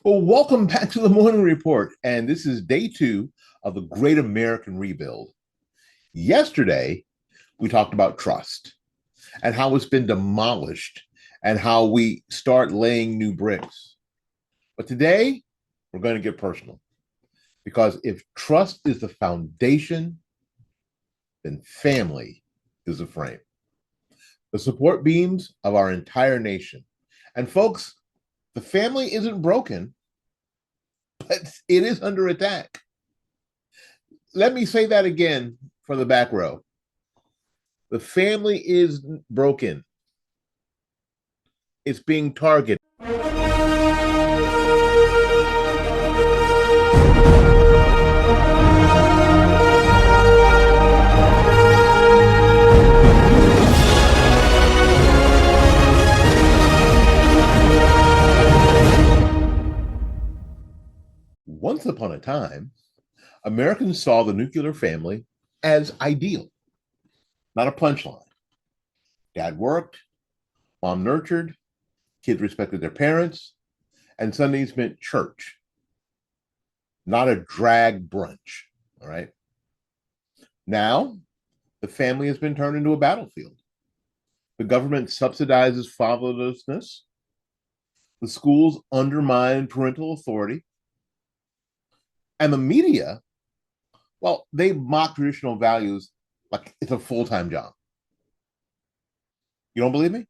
Well, welcome back to the Morning Report. And this is day two of the Great American Rebuild. Yesterday, we talked about trust and how it's been demolished and how we start laying new bricks. But today, we're going to get personal because if trust is the foundation, then family is the frame, the support beams of our entire nation. And folks, the family isn't broken, but it is under attack. Let me say that again for the back row. The family is broken. It's being targeted. Once upon a time, Americans saw the nuclear family as ideal, not a punchline. Dad worked, mom nurtured, kids respected their parents, and Sundays meant church, not a drag brunch. All right. Now, the family has been turned into a battlefield. The government subsidizes fatherlessness. The schools undermine parental authority. And the media, well, they mock traditional values like it's a full time job. You don't believe me?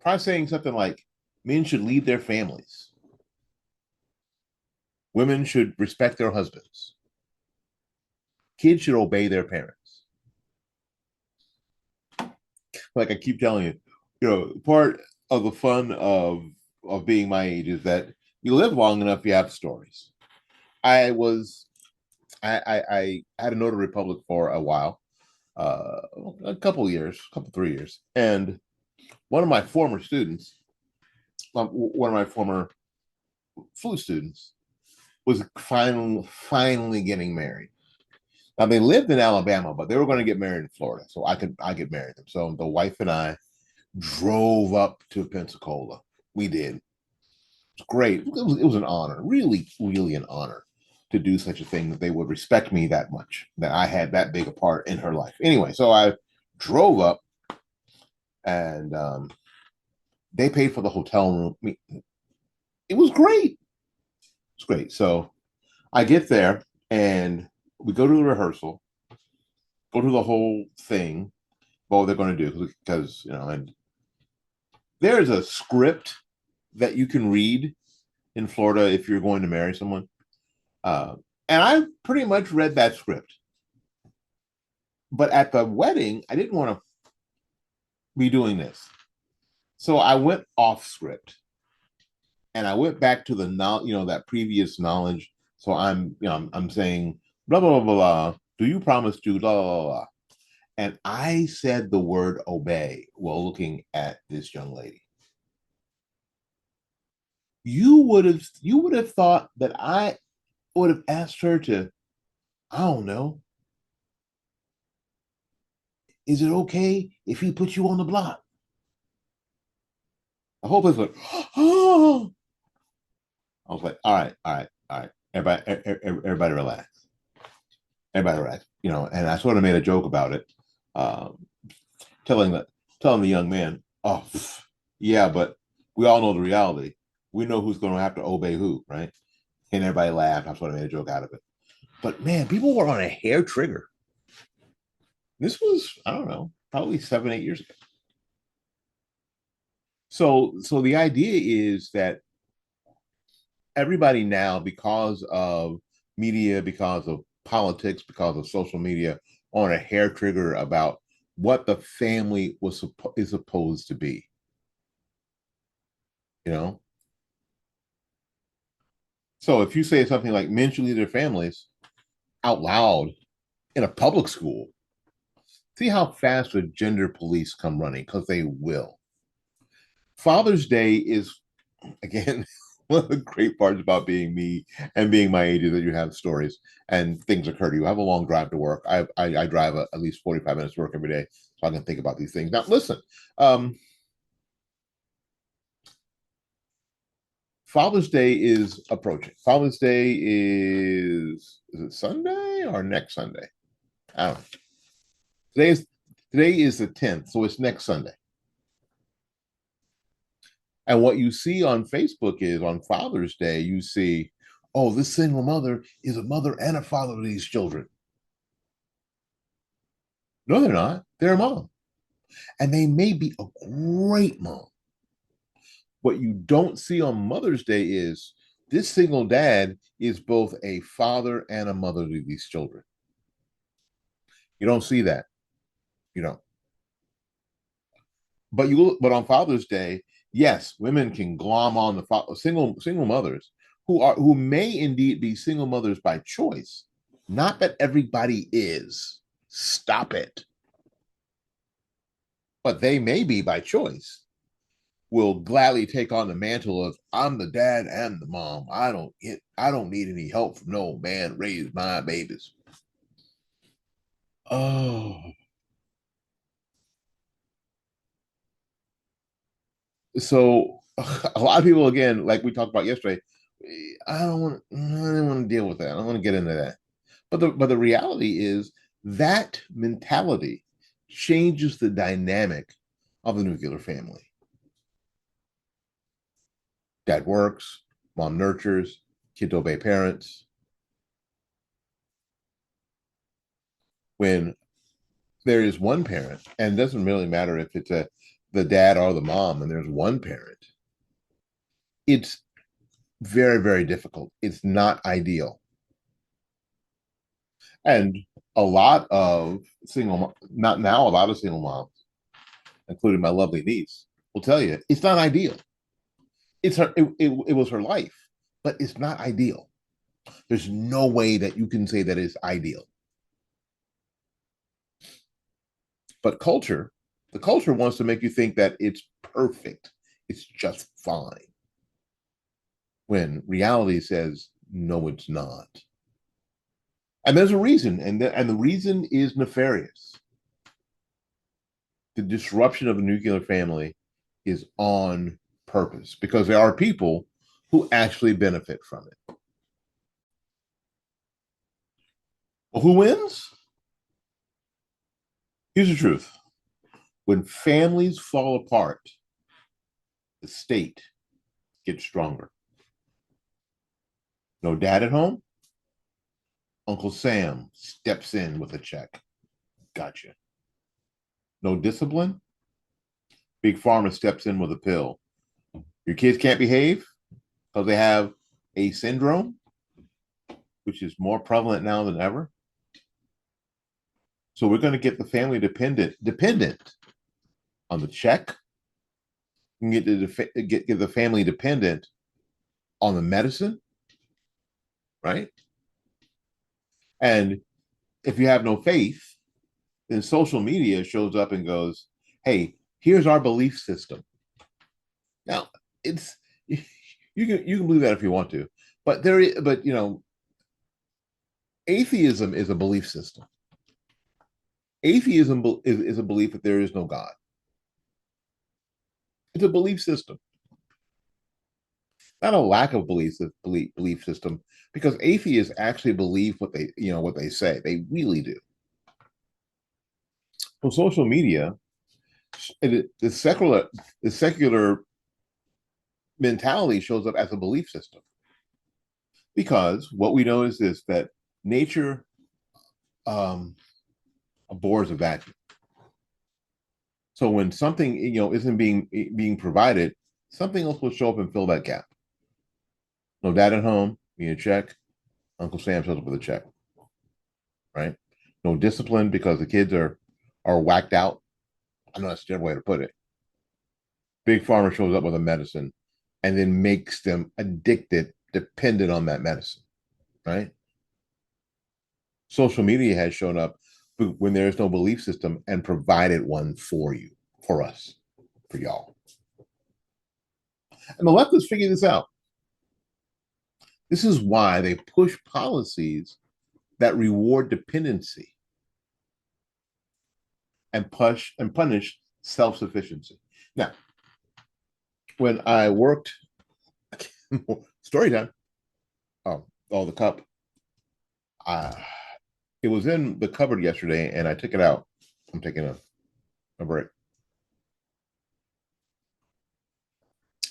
Try saying something like men should lead their families, women should respect their husbands, kids should obey their parents. Like I keep telling you, part of the fun of being my age is that you live long enough, you have stories. I was I had a notary public for a while, uh, a couple years, 3 years, and one of my former students, one of my former flu students, was finally getting married. Now they lived in Alabama, but they were going to get married in Florida, so I could marry them. So the wife and I drove up to Pensacola. We did. It was great. It was an honor, really, really an honor to do such a thing, that they would respect me that much, that I had that big a part in her life. Anyway, so I drove up, and they paid for the hotel room. I mean, it was great. It's great. So I get there and we go to the rehearsal, go to the whole thing, what they're going to do, because and there's a script that you can read in Florida if you're going to marry someone. And I pretty much read that script. But at the wedding, I didn't want to be doing this. So I went off script and I went back to the that previous knowledge. So I'm saying blah blah blah blah. Do you promise to blah blah blah? And I said the word obey while looking at this young lady. You would have thought that I would have asked her to, I don't know, is it okay if he puts you on the block? The whole place went, oh. I was like, all right, all right, all right. Everybody relax. Everybody relax. And I sort of made a joke about it, um, telling the young man, oh, yeah, but we all know the reality. We know who's going to have to obey who, right? And everybody laughed. I sort of made a joke out of it. But man, people were on a hair trigger. This was, I don't know, probably 7, 8 years ago. So the idea is that everybody now, because of media, because of politics, because of social media, on a hair trigger about what the family is supposed to be. You know, so if you say something like men should lead their families out loud in a public school, see how fast the gender police come running, because they will. Father's Day is, again, one of the great parts about being me and being my age is that you have stories and things occur to you. I have a long drive to work. I drive at least 45 minutes to work every day, so I can think about these things. Now, listen, Father's Day is approaching. Father's Day is it Sunday or next Sunday? I don't know. Today is today is the 10th, so it's next Sunday. And what you see on Facebook is on Father's Day, you see, oh, this single mother is a mother and a father to these children. No, they're not. They're a mom. And they may be a great mom. What you don't see on Mother's Day is this single dad is both a father and a mother to these children. You don't see that. You know. But on Father's Day, yes, women can glom on the single mothers who may indeed be single mothers by choice. Not that everybody is. Stop it. But they may be by choice. Will gladly take on the mantle of I'm the dad and the mom. I don't need any help from no man. Raise my babies. Oh, so a lot of people again, like we talked about yesterday, I don't want to deal with that. I don't want to get into that. But the reality is that mentality changes the dynamic of the nuclear family. Dad works, mom nurtures, kids obey parents. When there is one parent, and it doesn't really matter if it's the dad or the mom, and there's one parent, it's very, very difficult. It's not ideal. And a lot of not now, a lot of single moms, including my lovely niece, will tell you it's not ideal. It was her life, but it's not ideal. There's no way that you can say that it's ideal. But the culture wants to make you think that it's perfect. It's just fine. When reality says, no, it's not. And there's a reason, and the reason is nefarious. The disruption of the nuclear family is on purpose because there are people who actually benefit from it. Well, who wins? Here's the truth. When families fall apart, the state gets stronger. No dad at home? Uncle Sam steps in with a check. Gotcha. No discipline? Big Pharma steps in with a pill. Your kids can't behave because they have a syndrome, which is more prevalent now than ever. So we're going to get the family dependent on the check. We can get the family dependent on the medicine, right? And if you have no faith, then social media shows up and goes, "Hey, here's our belief system." Now, it's you can believe that if you want to, but atheism is a belief system. Atheism is a belief that there is no God. It's a belief system, not a lack of belief system, because atheists actually believe what they say. They really do. So social media, the secular mentality shows up as a belief system because what we know is this that nature um, abhors a vacuum. So when something isn't being provided, something else will show up and fill that gap. No dad at home, need a check. Uncle Sam shows up with a check, right? No discipline because the kids are whacked out. I know that's a different way to put it. Big Pharma shows up with a medicine and then makes them addicted, dependent on that medicine, right? Social media has shown up when there is no belief system and provided one for you, for us, for y'all. And the leftists figure this out. This is why they push policies that reward dependency and punish self-sufficiency. Now, when I worked Story time. Oh, the cup. Uh, it was in the cupboard yesterday, and I took it out. I'm taking a break,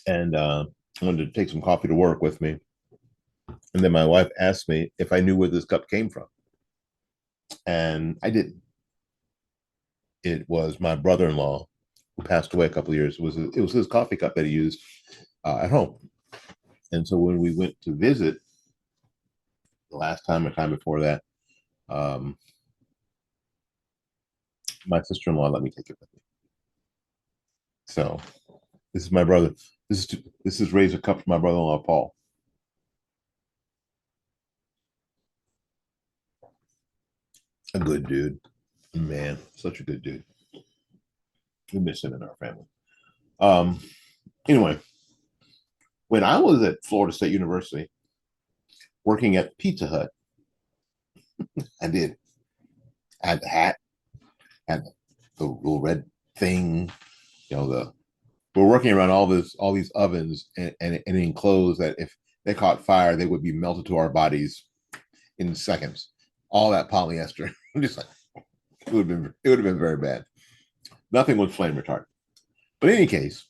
and I wanted to take some coffee to work with me. And then my wife asked me if I knew where this cup came from, and I didn't. It was my brother-in-law who passed away a couple of years. It was his coffee cup that he used at home. And so when we went to visit the last time or time before that, um, my sister-in-law let me take it with me. So this is my brother. This is raised a cup for my brother-in-law Paul. A good dude, man, such a good dude. We miss him in our family. Um, anyway, when I was at Florida State University working at Pizza Hut, I did. I had the hat, had the little red thing, the we're working around all these ovens and enclosed that if they caught fire, they would be melted to our bodies in seconds. All that polyester. I'm just like, it would have been very bad. Nothing was flame retardant. But in any case,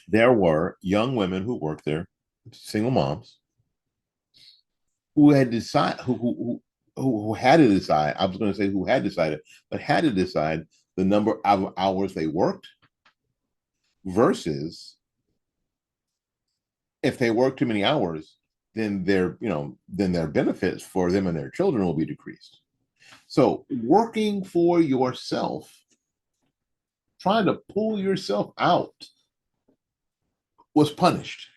there were young women who worked there, single moms, who had decided who had to decide. I was going to say who had decided, but had to decide the number of hours they worked versus if they work too many hours, then their benefits for them and their children will be decreased. So working for yourself, trying to pull yourself out, was punished.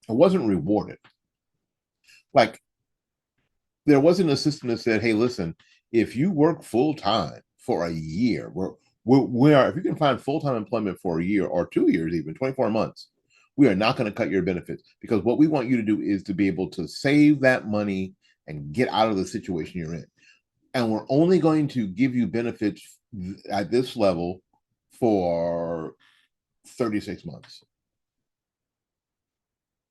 It wasn't rewarded. Like there wasn't a system that said, "Hey, listen, if you work full time for a year, we are if you can find full time employment for a year or 2 years, even 24 months, we are not going to cut your benefits because what we want you to do is to be able to save that money and get out of the situation you're in, and we're only going to give you benefits at this level for 36 months.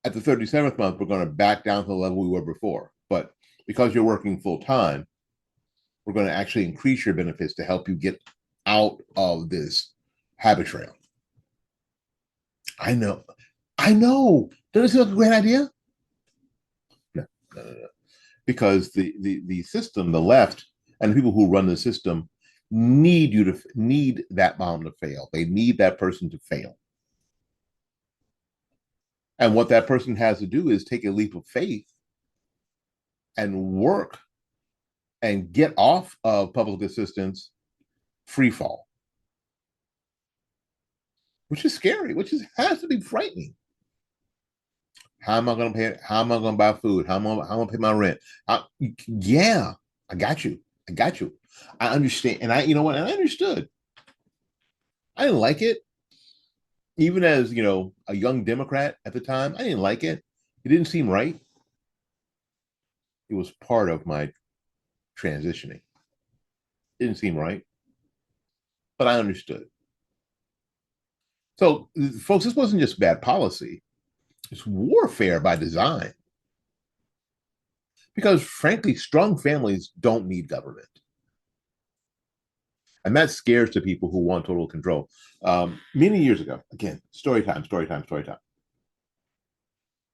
At the 37th month, we're going to back down to the level we were before, but because you're working full time, we're going to actually increase your benefits to help you get out of this habit trail." I know. I know. Doesn't it seem like a great idea? No, no, no, no. Because the system, the left, and the people who run the system need that bomb to fail. They need that person to fail. And what that person has to do is take a leap of faith and work and get off of public assistance free fall, which is scary, has to be frightening. How am I going to pay? How am I going to buy food? How am I going to pay my rent? Yeah, I got you. I got you. I understand. And you know what? And I understood. I didn't like it. Even as, a young Democrat at the time, I didn't like it. It didn't seem right. It was part of my transitioning. It didn't seem right, but I understood. So, folks, this wasn't just bad policy. It's warfare by design. Because frankly, strong families don't need government. And that scares the people who want total control. Many years ago, again, story time, story time, story time.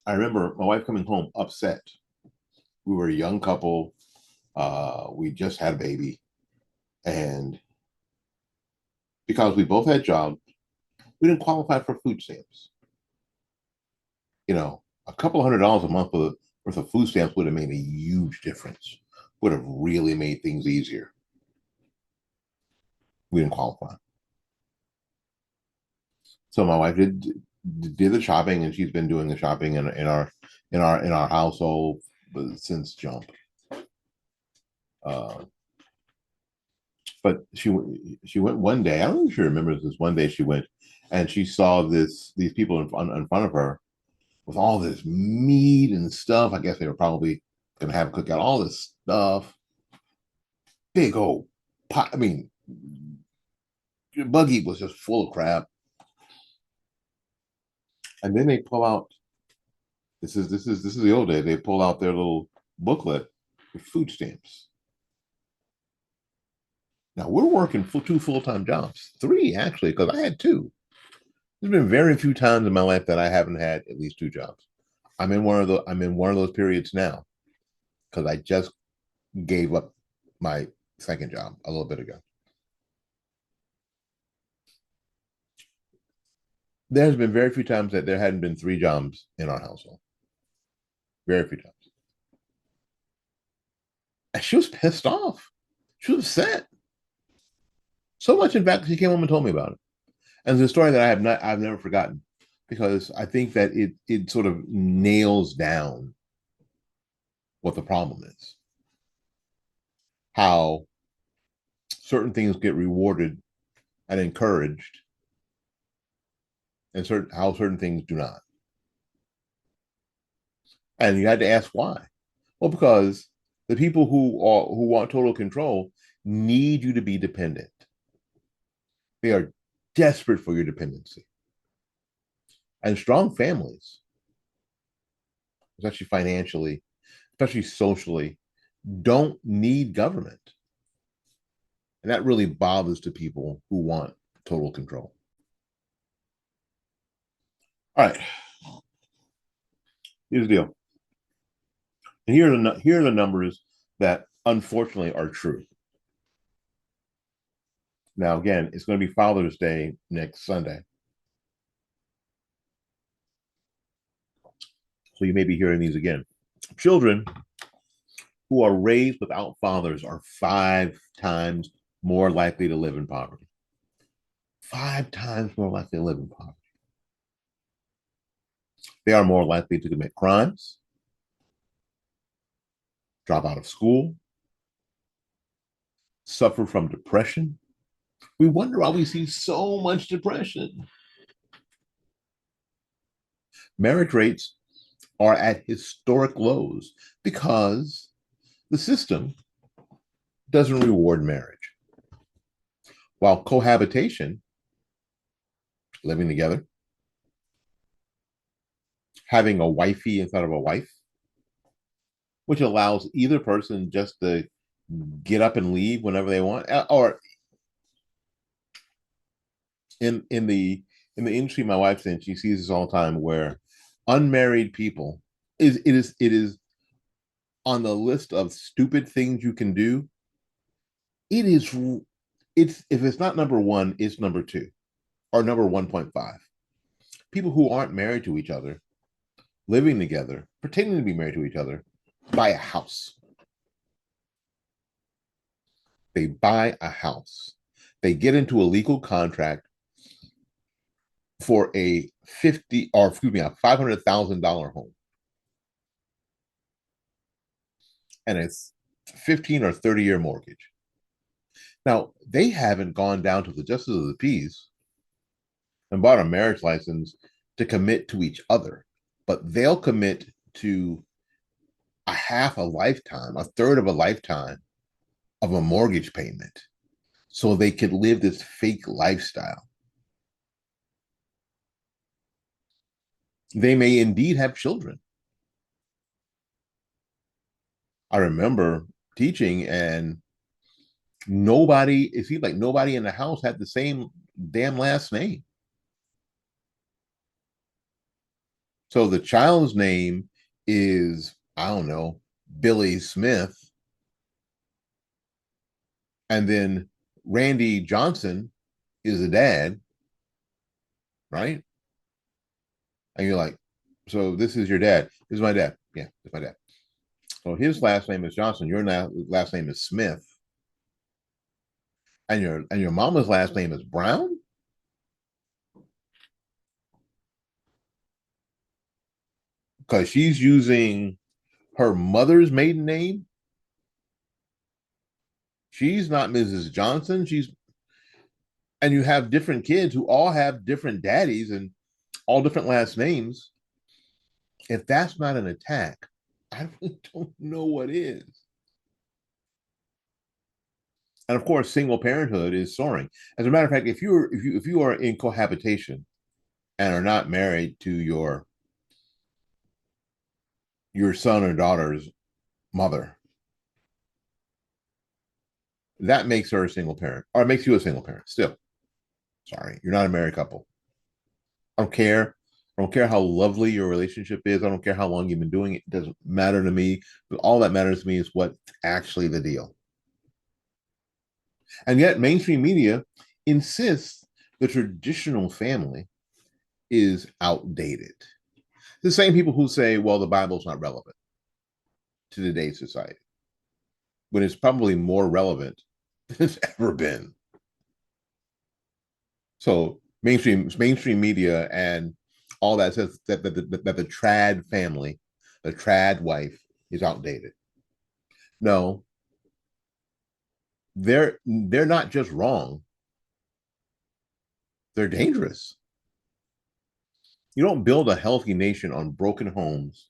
I remember my wife coming home upset. We were a young couple. We just had a baby. And because we both had jobs, we didn't qualify for food stamps. A couple of $100 a month worth of food stamps would have made a huge difference, would have really made things easier. We didn't qualify. So my wife did the shopping, and she's been doing the shopping in our household since jump. Uh, but she went one day. I don't know if she remembers this. One day she went, and she saw these people in front of her with all this meat and stuff. I guess they were probably gonna have a cookout. All this stuff, big old pot. I mean, your buggy was just full of crap. And then they pull out this is the old day. They pull out their little booklet with food stamps. Now we're working two full-time jobs, three actually, because I had two. There's been very few times in my life that I haven't had at least two jobs. I'm in one of those periods now because I just gave up my second job a little bit ago. There's been very few times that there hadn't been three jobs in our household. Very few times. And she was pissed off. She was upset. So much, in fact, she came home and told me about it. And it's a story that I've never forgotten because I think that it sort of nails down what the problem is. How certain things get rewarded and encouraged, and how certain things do not. And you had to ask why. Well, because the people who want total control need you to be dependent. They are desperate for your dependency. And strong families, especially financially, especially socially, don't need government. And that really bothers to people who want total control. All right, here's the deal. And here are the numbers that unfortunately are true. Now, again, it's going to be Father's Day next Sunday. So you may be hearing these again. Children who are raised without fathers are 5 times more likely to live in poverty. 5 times more likely to live in poverty. They are more likely to commit crimes, drop out of school, suffer from depression. We wonder why we see so much depression. Marriage rates are at historic lows because the system doesn't reward marriage. While cohabitation, living together, having a wifey instead of a wife, which allows either person just to get up and leave whenever they want, or in the industry my wife's in, she sees this all the time where unmarried people it is on the list of stupid things you can do. It is it's if it's not number one, it's number two or number 1.5. People who aren't married to each other, living together, pretending to be married to each other, buy a house. They buy a house. They get into a legal contract for a 50 or excuse me, a $500,000 home. And it's 15 or 30-year mortgage. Now, they haven't gone down to the justice of the peace and bought a marriage license to commit to each other, but they'll commit to a half a lifetime, a third of a lifetime of a mortgage payment so they could live this fake lifestyle. They may indeed have children. I remember teaching, and it seemed like nobody in the house had the same damn last name. So the child's name is, I don't know, Billy Smith. And then Randy Johnson is the dad, right? And you're like, so this is your dad. This is my dad. Yeah, it's my dad. So his last name is Johnson. Your last name is Smith. And your mama's last name is Brown? Because she's using her mother's maiden name. She's not Mrs. Johnson. And you have different kids who all have different daddies and all different last names. If that's not an attack, I really don't know what is. And of course, single parenthood is soaring. As a matter of fact, if you are in cohabitation and are not married to your son or daughter's mother, that makes her a single parent, or it makes you a single parent. Still, sorry, you're not a married couple. I don't care. I don't care how lovely your relationship is. I don't care how long you've been doing it. It doesn't matter to me. But all that matters to me is what's actually the deal. And yet, mainstream media insists the traditional family is outdated. The same people who say, well, the Bible's not relevant to today's society, when it's probably more relevant than it's ever been. So mainstream media and all that says that the trad family, the trad wife, is outdated. No, they're not just wrong; they're dangerous. You don't build a healthy nation on broken homes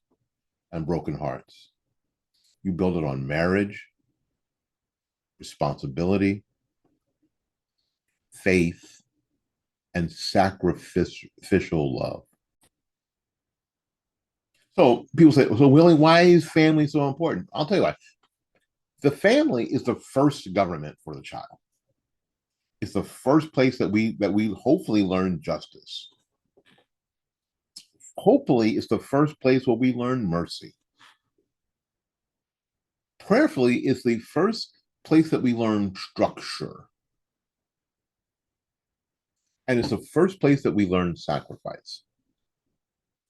and broken hearts. You build it on marriage, responsibility, faith, and sacrificial love. So people say, so Willie, why is family so important? I'll tell you why. The family is the first government for the child. It's the first place that we hopefully learn justice. Hopefully, it's the first place where we learn mercy. Prayerfully, it's the first place that we learn structure. And it's the first place that we learn sacrifice.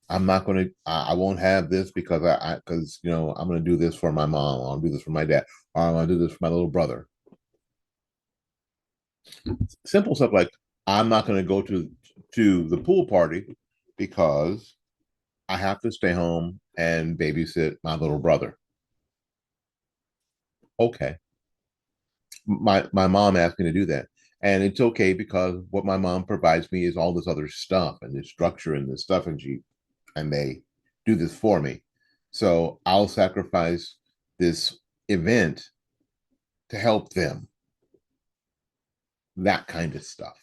I'm not going to, I won't have this because because, I'm going to do this for my mom. I'll do this for my dad. Or I'm going to do this for my little brother. Simple stuff like, I'm not going to go to the pool party because I have to stay home and babysit my little brother. Okay. My mom asked me to do that. And it's okay because what my mom provides me is all this other stuff and this structure and this stuff, and they do this for me. So I'll sacrifice this event to help them. That kind of stuff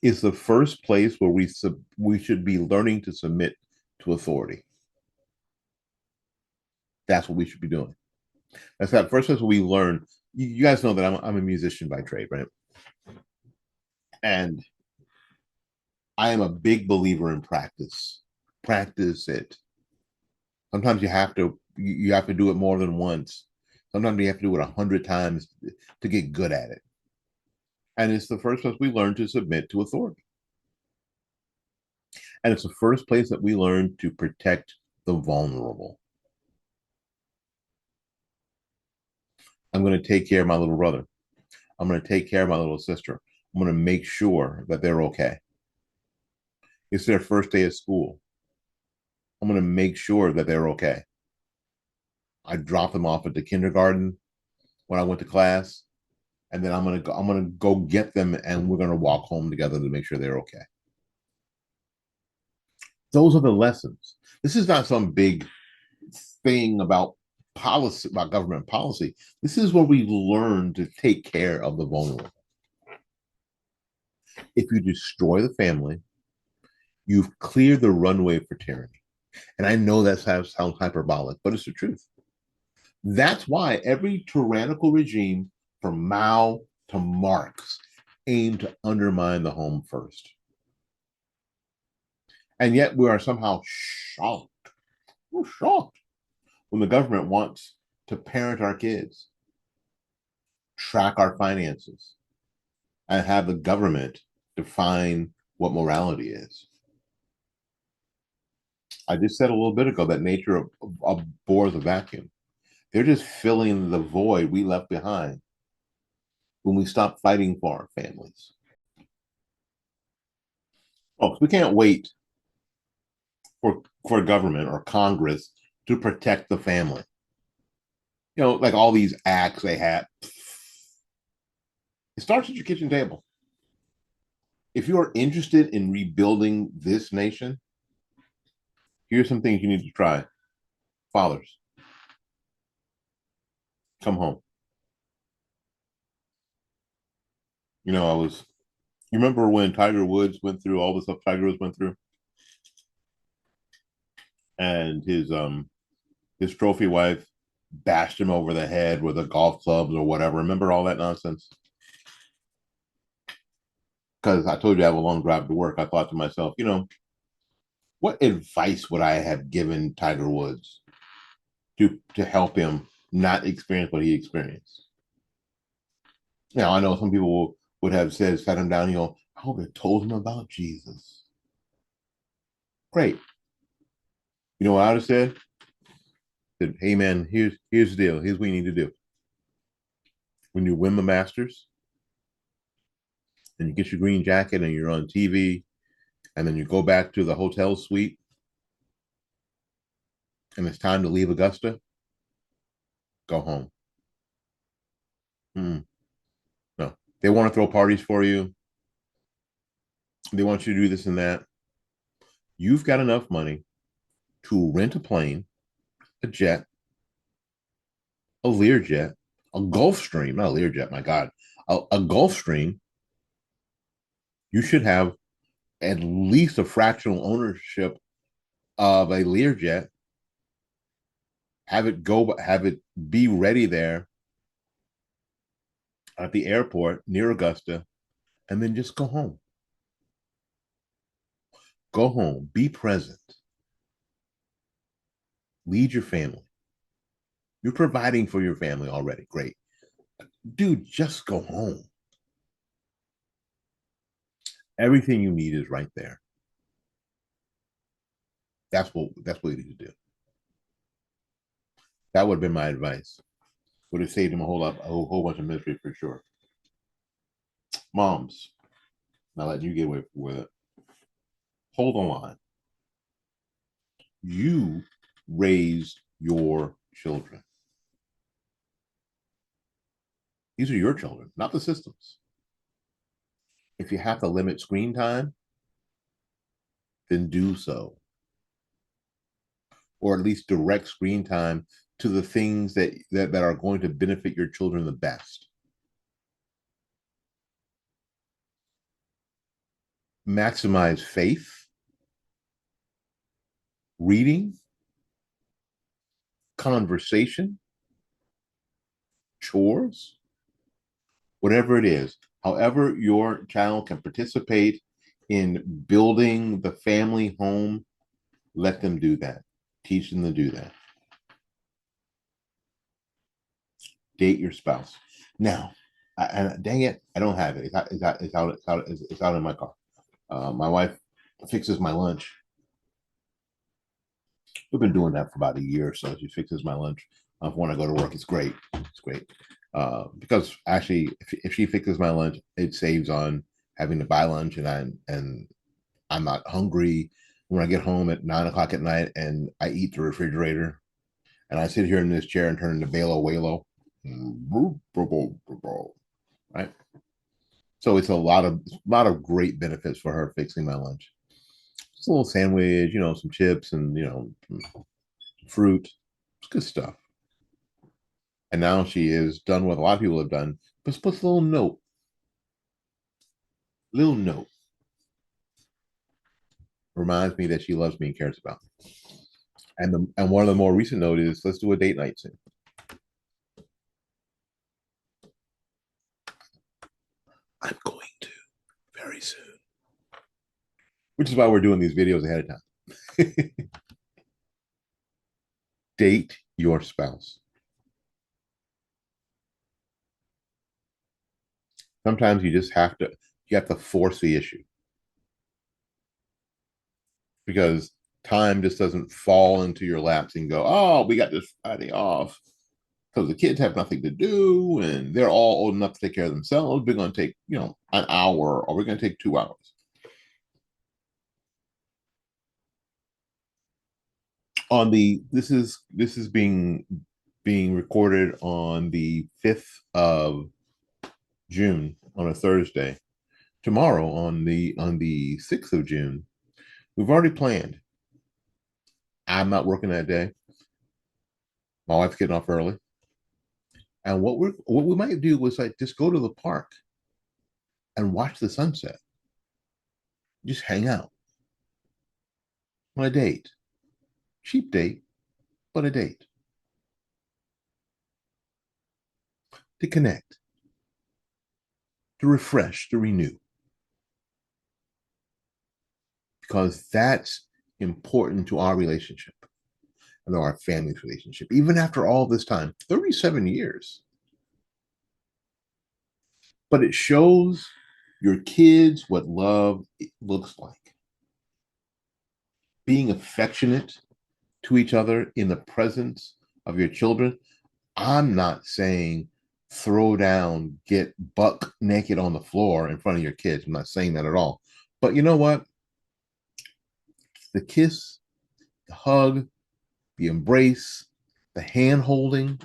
is the first place where we should be learning to submit to authority. That's what we should be doing. That's that first place where we learn. You guys know that I'm a musician by trade, right? And I am a big believer in practice. Practice it. Sometimes you have to do it more than once. Sometimes you have to do it 100 times to get good at it. And it's the first place we learn to submit to authority. And it's the first place that we learn to protect the vulnerable. I'm going to take care of my little brother. I'm going to take care of my little sister. I'm going to make sure that they're okay. It's their first day of school. I'm going to make sure that they're okay. I drop them off at the kindergarten when I went to class, and then I'm gonna go get them, and we're gonna walk home together to make sure they're okay. Those are the lessons. This is not some big thing about policy, about government policy. This is where we learn to take care of the vulnerable. If you destroy the family, you've cleared the runway for tyranny. And I know that sounds hyperbolic, but it's the truth. That's why every tyrannical regime, from Mao to Marx, aimed to undermine the home first. And yet we are somehow shocked. We're shocked when the government wants to parent our kids, track our finances, and have the government define what morality is. I just said a little bit ago that nature abhors a vacuum. They're just filling the void we left behind when we stop fighting for our families. Folks, we can't wait for government or Congress to protect the family. Like all these acts they have. It starts at your kitchen table. If you are interested in rebuilding this nation, here's some things you need to try. Fathers, come home. I was You remember when Tiger Woods went through all the stuff Tiger Woods went through, and his trophy wife bashed him over the head with a golf clubs or whatever. Remember all that nonsense? Because I told you I have a long drive to work. I thought to myself, what advice would I have given Tiger Woods to help him not experience what he experienced? Now I know some people would have said, sat him down, I would have told him about Jesus. Great. You know what I would have said, hey man, here's the deal. Here's what you need to do. When you win the Masters and you get your green jacket and you're on TV, and then you go back to the hotel suite and it's time to leave Augusta, go home. Mm, no, they want to throw parties for you. They want you to do this and that. You've got enough money to rent a plane, a jet, a Learjet, a Gulfstream, not a Learjet, my God, a Gulfstream. You should have at least a fractional ownership of a Learjet. Have it be ready there at the airport near Augusta, and then just go home. Go home, be present, lead your family. You're providing for your family already. Great. Dude, just go home. Everything you need is right there. That's what you need to do. That would have been my advice. Would have saved him a whole bunch of misery for sure. Moms, now let you get away with it. Hold on line. You raise your children. These are your children, not the systems. If you have to limit screen time, then do so. Or at least direct screen time to the things that are going to benefit your children the best. Maximize faith, reading, conversation, chores, whatever it is. However, your child can participate in building the family home, let them do that. Teach them to do that. Date your spouse. Now, and dang it, I don't have it. It's out in my car. My wife fixes my lunch. We've been doing that for about a year or so. She fixes my lunch when I go to work. It's great. It's great. Because actually, if she fixes my lunch, it saves on having to buy lunch, and I'm not hungry when I get home at 9 o'clock at night and I eat the refrigerator and I sit here in this chair and turn into Belo Walo. Right. So it's a lot of great benefits for her fixing my lunch. Just a little sandwich, some chips and fruit. It's good stuff. And now she is done what a lot of people have done, but puts a little note, reminds me that she loves me and cares about me. And one of the more recent note is let's do a date night soon. I'm going to very soon. Which is why we're doing these videos ahead of time. Date your spouse. Sometimes you have to force the issue because time just doesn't fall into your laps and go, oh, we got this Friday off because the kids have nothing to do and they're all old enough to take care of themselves. We're going to take, an hour or we're going to take 2 hours. This is being recorded on the 5th of June on a Thursday. Tomorrow on the 6th of June, we've already planned. I'm not working that day. My wife's getting off early. And what we might do was like just go to the park and watch the sunset. Just hang out on a date. Cheap date, but a date to connect, to refresh, to renew, because that's important to our relationship and our family's relationship. Even after all this time, 37 years, but it shows your kids what love looks like. Being affectionate to each other in the presence of your children. I'm not saying throw down, get buck naked on the floor in front of your kids. I'm not saying that at all. But you know what? The kiss, the hug, the embrace, the hand holding,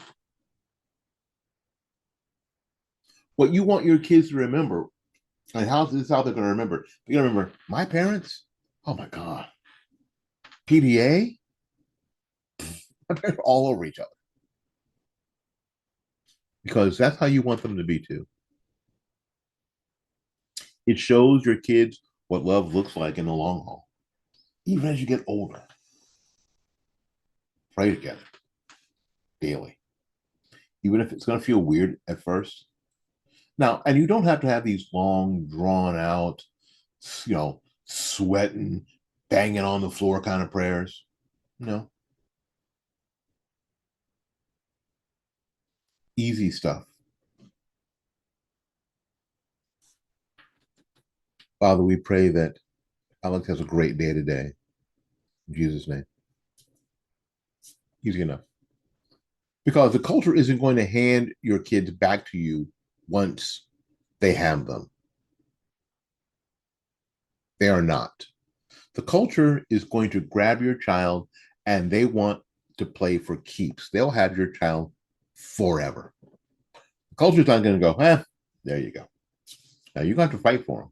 what you want your kids to remember, and how this is how they're going to remember. You're going to remember my parents. Oh my God. PDA, my parents are all over each other because that's how you want them to be too. It shows your kids what love looks like in the long haul. Even as you get older, pray together daily, even if it's going to feel weird at first. Now, and you don't have to have these long, drawn out, sweating, banging on the floor kind of prayers. No, easy stuff. Father, we pray that Alex has a great day today. In Jesus' name. Easy enough. Because the culture isn't going to hand your kids back to you once they have them. They are not. The culture is going to grab your child and they want to play for keeps. They'll have your child forever. The culture's not going to go, there you go. Now you're going to have to fight for them.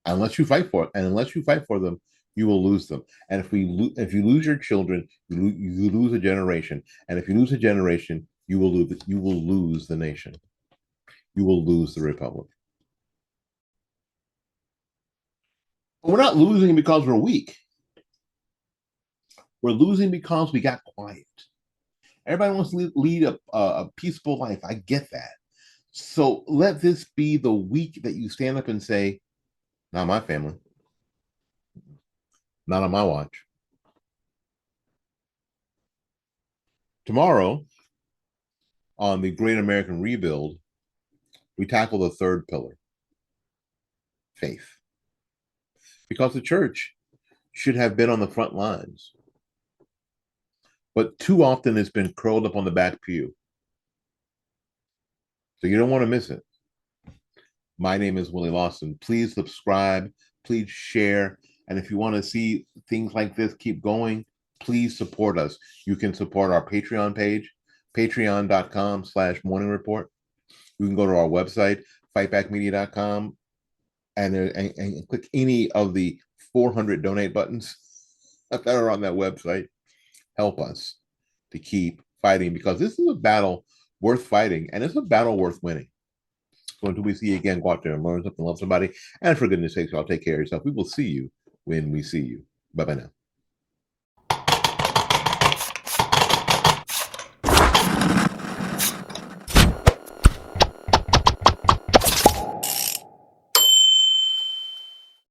Unless you fight for it, and unless you fight for them, you will lose them. And if you lose your children, you lose a generation. And if you lose a generation, you will lose the nation. You will lose the republic. But we're not losing because we're weak. We're losing because we got quiet. Everybody wants to lead a peaceful life. I get that. So let this be the week that you stand up and say, not my family, not on my watch. Tomorrow, on the Great American Rebuild, we tackle the third pillar, faith. Because the church should have been on the front lines, but too often it's been curled up on the back pew. So you don't want to miss it. My name is Willie Lawson. Please subscribe, please share. And if you want to see things like this keep going, please support us. You can support our Patreon page, patreon.com/morning report. You can go to our website, fightbackmedia.com, and click any of the 400 donate buttons that are on that website. Help us to keep fighting, because this is a battle worth fighting, and it's a battle worth winning. So until we see you again, go out there and learn something, love somebody, and for goodness sakes, y'all take care of yourself. We will see you when we see you. Bye-bye now.